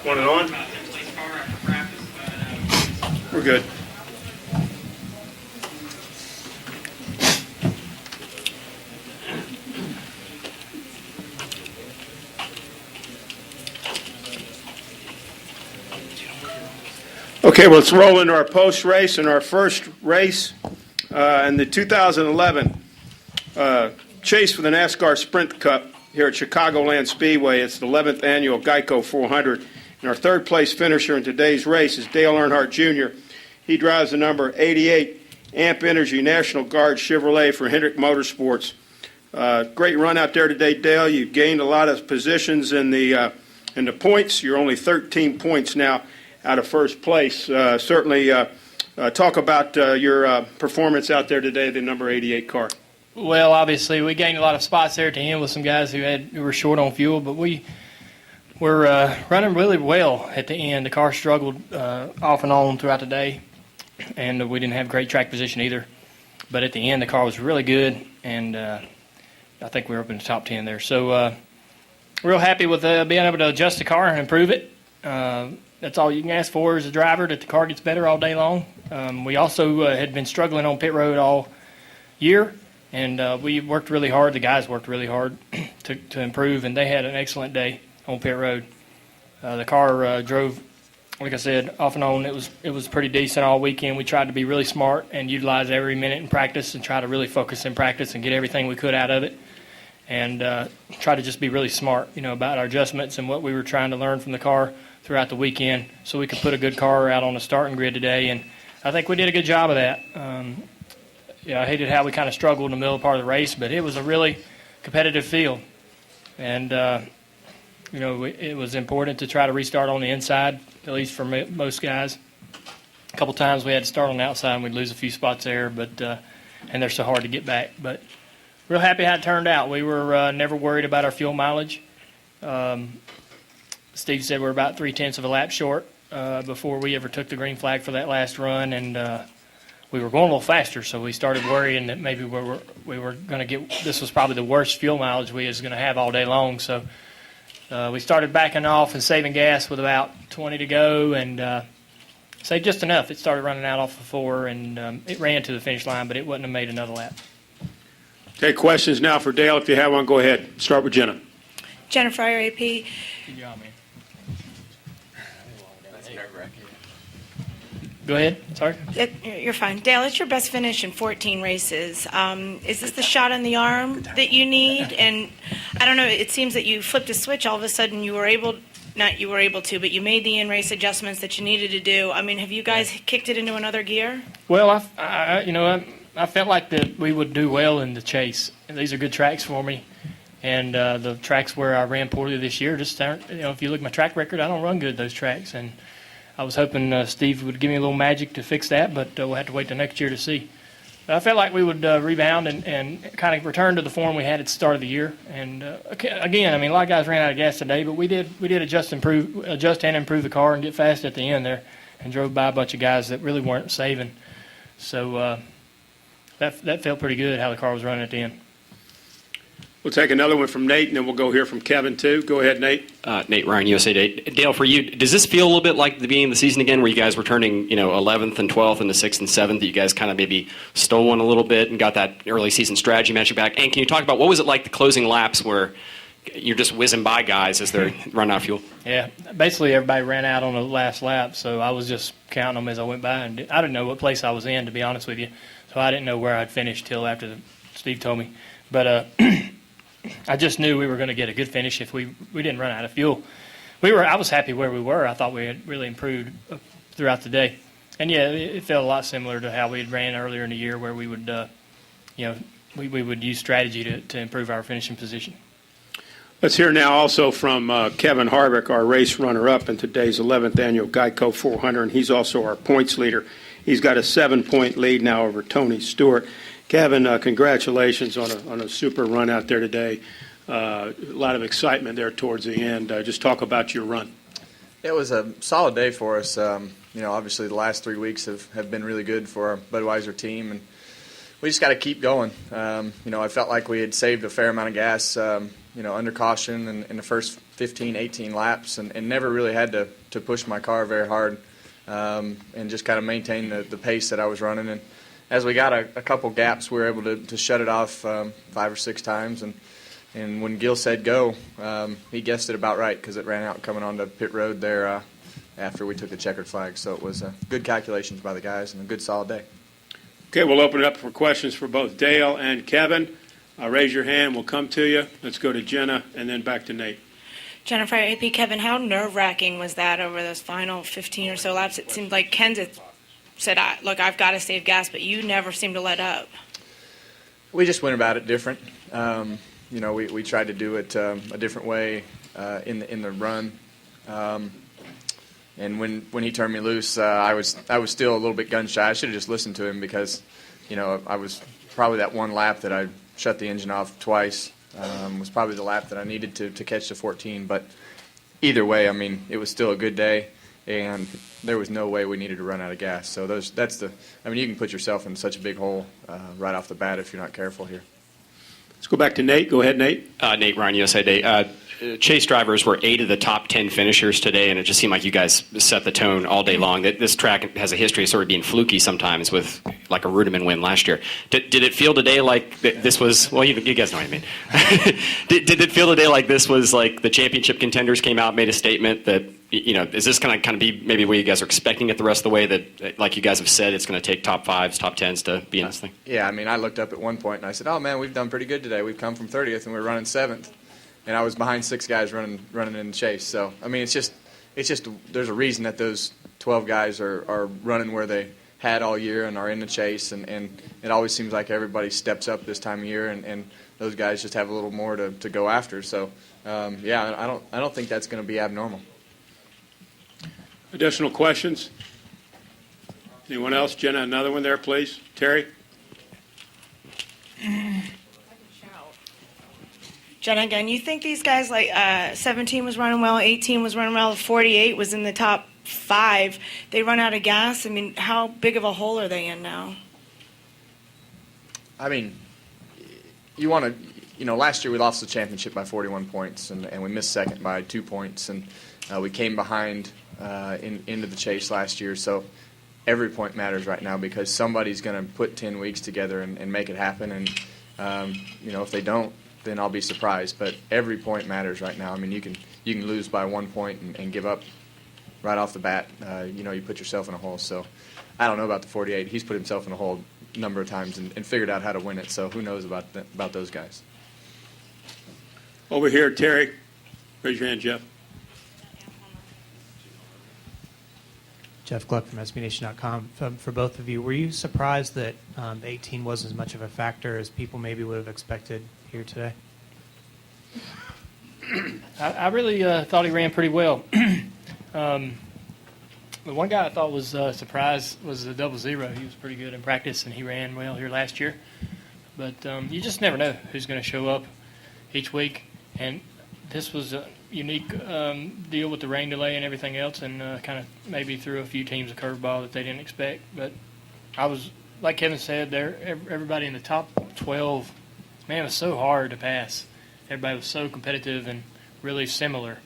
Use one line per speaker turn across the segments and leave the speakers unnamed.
Want it on? We're good. Okay, well, let's roll into our post race. And our first race in the 2011 chase for the NASCAR Sprint Cup here at Chicagoland Speedway. It's the 11th annual Geico 400. And our third place finisher in today's race is Dale Earnhardt Jr. He drives the number 88 Amp Energy National Guard Chevrolet for Hendrick Motorsports. Great run out there today, Dale. You gained a lot of positions in the points. You're only 13 points now out of first place. Certainly talk about your performance out there today, the number 88 car.
Well, obviously, we gained a lot of spots there at the end with some guys who were short on fuel, but we were running really well at the end. The car struggled off and on throughout the day, and we didn't have great track position either. But at the end, the car was really good, and I think we were up in the top 10 there. So real happy with being able to adjust the car and improve it. That's all you can ask for as a driver, that the car gets better all day long. We also had been struggling on pit road all year, and we worked really hard. The guys worked really hard to improve, and they had an excellent day on pit road. The car drove, like I said, off and on. It was pretty decent all weekend. We tried to be really smart and utilize every minute in practice and try to really focus in practice and get everything we could out of it, and try to just be really smart, about our adjustments and what we were trying to learn from the car throughout the weekend so we could put a good car out on the starting grid today, and I think we did a good job of that. I hated how we kind of struggled in the middle part of the race, but it was a really competitive field, and it was important to try to restart on the inside, at least for most guys. A couple times we had to start on the outside and we'd lose a few spots there, but and they're so hard to get back. But real happy how it turned out. We were never worried about our fuel mileage. Steve said we're about 0.3 of a lap short before we ever took the green flag for that last run, and we were going a little faster, so we started worrying that maybe we were going to get – this was probably the worst fuel mileage we was going to have all day long. So we started backing off and saving gas with about 20 to go, and saved just enough. It started running out off of 4, and it ran to the finish line, but it wouldn't have made another lap.
Okay, questions now for Dale. If you have one, go ahead. Start with Jenna.
Jenna Fryer, AP.
Good job, man. Go ahead. Sorry.
You're fine. Dale, it's your best finish in 14 races. Is this the shot in the arm that you need? And I don't know, it seems that you flipped a switch. All of a sudden you were able to, but you made the in-race adjustments that you needed to do. I mean, have you guys kicked it into another gear?
Well, I felt like that we would do well in the chase. These are good tracks for me. And the tracks where I ran poorly this year just aren't, if you look at my track record, I don't run good those tracks. And I was hoping Steve would give me a little magic to fix that, but we'll have to wait till next year to see. But I felt like we would rebound and kind of return to the form we had at the start of the year. And again, a lot of guys ran out of gas today, but we did adjust and improve the car and get fast at the end there, and drove by a bunch of guys that really weren't saving. So that felt pretty good how the car was running at the end.
We'll take another one from Nate, and then we'll go hear from Kevin, too. Go ahead, Nate.
Nate Ryan, USA Today. Dale, for you, does this feel a little bit like the beginning of the season again, where you guys were turning, 11th and 12th and the 6th and 7th, that you guys kind of maybe stole one a little bit and got that early season strategy magic back? And can you talk about what was it like the closing laps where you're just whizzing by guys as they're running out of fuel?
Yeah, basically everybody ran out on the last lap, so I was just counting them as I went by, and I didn't know what place I was in, to be honest with you, so I didn't know where I'd finished till after Steve told me. But I just knew we were going to get a good finish if we didn't run out of fuel. I was happy where we were. I thought we had really improved throughout the day. And yeah, it felt a lot similar to how we had ran earlier in the year, where we would, we would use strategy to improve our finishing position.
Let's hear now also from Kevin Harvick, our race runner-up in today's 11th annual Geico 400, and he's also our points leader. He's got a 7-point lead now over Tony Stewart. Kevin, congratulations on a super run out there today. A lot of excitement there towards the end. Just talk about your run.
It was a solid day for us. Obviously the last 3 weeks have been really good for our Budweiser team, and we just got to keep going. I felt like we had saved a fair amount of gas, under caution in the first 15, 18 laps, and never really had to push my car very hard, and just kind of maintain the pace that I was running. And as we got a couple gaps, we were able to shut it off 5 or 6 times. And when Gil said go, he guessed it about right because it ran out coming onto pit road there after we took the checkered flag. So it was good calculations by the guys and a good solid day.
Okay, we'll open it up for questions for both Dale and Kevin. Raise your hand. We'll come to you. Let's go to Jenna and then back to Nate.
Jennifer, AP, Kevin, how nerve-wracking was that over those final 15 or so laps? It seemed like Kenseth said, look, I've got to save gas, but you never seemed to let up.
We just went about it different. We tried to do it a different way in the run. And when he turned me loose, I was still a little bit gun shy. I should have just listened to him because, I was probably that one lap that I shut the engine off twice. Was probably the lap that I needed to catch the 14. But either way, it was still a good day, and there was no way we needed to run out of gas. So you can put yourself in such a big hole right off the bat if you're not careful here.
Let's go back to Nate. Go ahead, Nate.
Nate Ryan, USA Day. Chase drivers were 8 of the top 10 finishers today, and it just seemed like you guys set the tone all day long. This track has a history of sort of being fluky sometimes with like a Ruderman win last year. Did it feel today like this was, well, you guys know what I mean. Did it feel today like this was like the championship contenders came out, made a statement that, is this going to kind of be maybe where you guys are expecting it the rest of the way, that like you guys have said, it's going to take top 5s, top 10s to be in this thing?
Yeah, I looked up at one point and I said, oh man, we've done pretty good today. We've come from 30th and we're running 7th. And I was behind 6 guys running in the chase. So, it's just there's a reason that those 12 guys are running where they had all year and are in the chase. And it always seems like everybody steps up this time of year, and those guys just have a little more to go after. So, I don't think that's going to be abnormal.
Additional questions? Anyone else? Jenna, another one there, please. Terry?
Jenna, again, you think these guys, like 17 was running well, 18 was running well, 48 was in the top 5. They run out of gas. How big of a hole are they in now?
You want to, last year we lost the championship by 41 points, and we missed second by 2 points, and we came behind into the chase last year. So every point matters right now because somebody's going to put 10 weeks together and make it happen. And, if they don't, then I'll be surprised. But every point matters right now. You can lose by 1 point and give up right off the bat. You put yourself in a hole. So I don't know about the 48. He's put himself in a hole a number of times and figured out how to win it. So who knows about those guys.
Over here, Terry. Raise your hand, Jeff.
Jeff Gluck from SBNation.com. For both of you, were you surprised that 18 wasn't as much of a factor as people maybe would have expected here today?
I really thought he ran pretty well. The one guy I thought was surprised was the 00. He was pretty good in practice, and he ran well here last year. But you just never know who's going to show up each week. And this was a unique deal with the rain delay and everything else, and kind of maybe threw a few teams a curveball that they didn't expect. But I was, like Kevin said, everybody in the top 12, man, it was so hard to pass. Everybody was so competitive and really similar.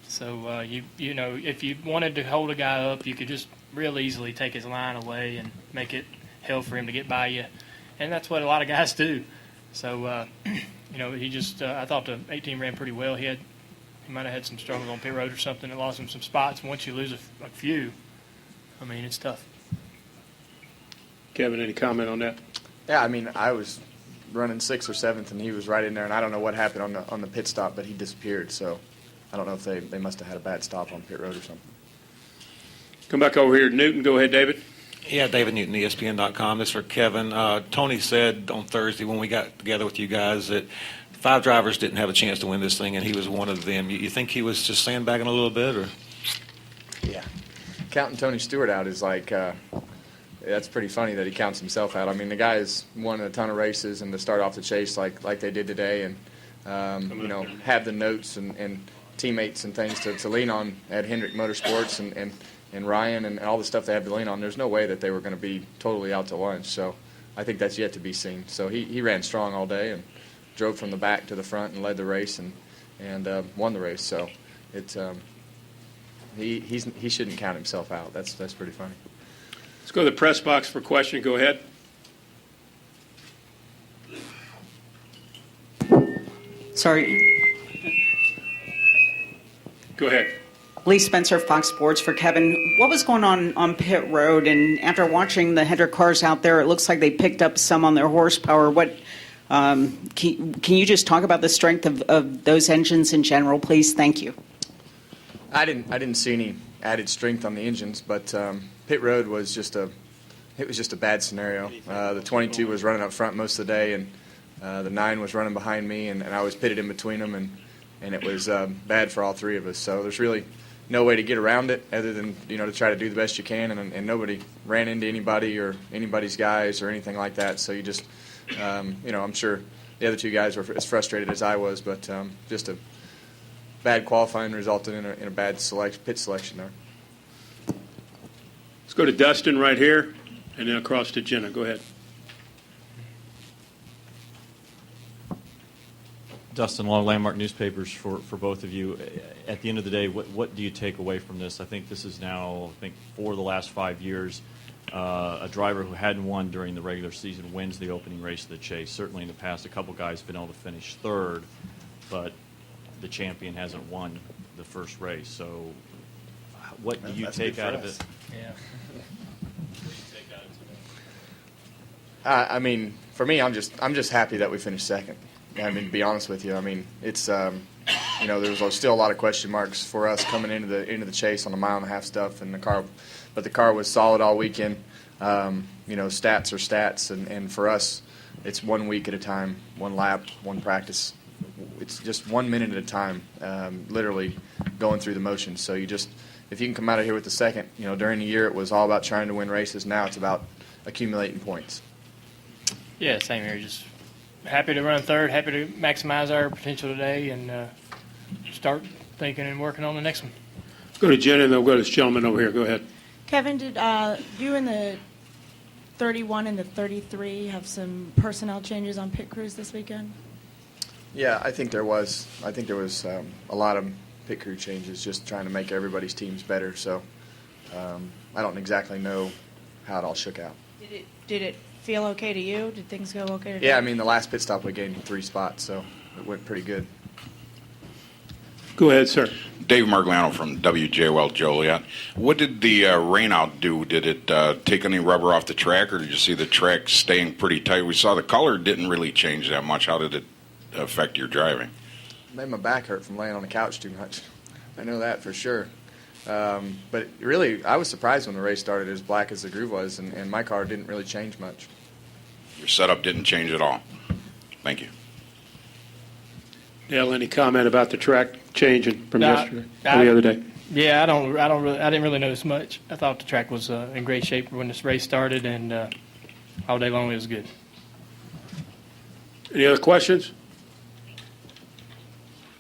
So, if you wanted to hold a guy up, you could just real easily take his line away and make it hell for him to get by you. And that's what a lot of guys do. So, he just I thought the 18 ran pretty well. He might have had some struggles on pit road or something that lost him some spots. And once you lose a few, it's tough.
Kevin, any comment on that?
Yeah, I was running 6th or 7th, and he was right in there. And I don't know what happened on the pit stop, but he disappeared. So I don't know if they must have had a bad stop on pit road or something.
Come back over here to Newton. Go ahead, David.
Yeah, David Newton, ESPN.com. This is for Kevin. Tony said on Thursday when we got together with you guys that 5 drivers didn't have a chance to win this thing, and he was one of them. You think he was just sandbagging a little bit, or?
Yeah. Counting Tony Stewart out is like that's pretty funny that he counts himself out. The guy has won a ton of races, and to start off the chase like they did today, and have the notes and teammates and things to lean on at Hendrick Motorsports and Ryan and all the stuff they have to lean on. There's no way that they were going to be totally out to lunch. So I think that's yet to be seen. So he ran strong all day and drove from the back to the front and led the race and won the race. So it's he shouldn't count himself out. That's pretty funny.
Let's go to the press box for question. Go ahead.
Sorry,
Go ahead.
Lee Spencer, Fox Sports for Kevin. What was going on pit road? And after watching the Hendrick cars out there, it looks like they picked up some on their horsepower. What can you just talk about the strength of those engines in general, please? Thank you.
I didn't see any added strength on the engines, but pit road was just a bad scenario. The 22 was running up front most of the day, and the 9 was running behind me, and I was pitted in between them, and it was bad for all three of us. So there's really no way to get around it other than to try to do the best you can, and nobody ran into anybody or anybody's guys or anything like that. So you just I'm sure the other two guys were as frustrated as I was, but just a bad qualifying resulted in a bad pit selection there.
Let's go to Dustin right here, and then across to Jenna. Go ahead.
Dustin Long, Landmark Newspapers for both of you. At the end of the day, what do you take away from this? I think this is now, for the last 5 years, a driver who hadn't won during the regular season wins the opening race of the Chase. Certainly in the past, a couple guys have been able to finish third, but the champion hasn't won the first race. So what do you take out of it?
Yeah.
I mean, for me, I'm just happy that we finished second. I mean, to be honest with you, I mean, it's there was still a lot of question marks for us coming into the Chase on the mile-and-a-half stuff, and the car was solid all weekend. Stats are stats, and for us, it's 1 week at a time, one lap, one practice. It's just 1 minute at a time, literally going through the motions. So if you can come out of here with the second, during the year it was all about trying to win races. Now it's about accumulating points.
Yeah, same here. Just happy to run third, happy to maximize our potential today, and start thinking and working on the next one.
Go to Jenna, and then we'll go to this gentleman over here. Go ahead.
Kevin, did you and the 31 and the 33 have some personnel changes on pit crews this weekend?
Yeah, I think there was. A lot of pit crew changes, just trying to make everybody's teams better. So I don't exactly know how it all shook out.
Did it feel okay to you? Did things go okay today?
Yeah, I mean, the last pit stop we gained 3 spots, so it went pretty good.
Go ahead, sir.
Dave Margliano from WJOL Joliet. What did the rainout do? Did it take any rubber off the track, or did you see the track staying pretty tight? We saw the color didn't really change that much. How did it affect your driving?
It made my back hurt from laying on the couch too much. I know that for sure. But really, I was surprised when the race started as black as the groove was, and my car didn't really change much.
Your setup didn't change at all. Thank you.
Dale, any comment about the track changing from yesterday or the other day?
Yeah, I didn't really notice much. I thought the track was in great shape when this race started, and all day long it was good.
Any other questions?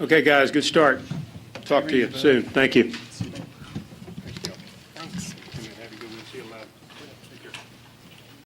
Okay, guys, good start. Talk to you soon. Thank you.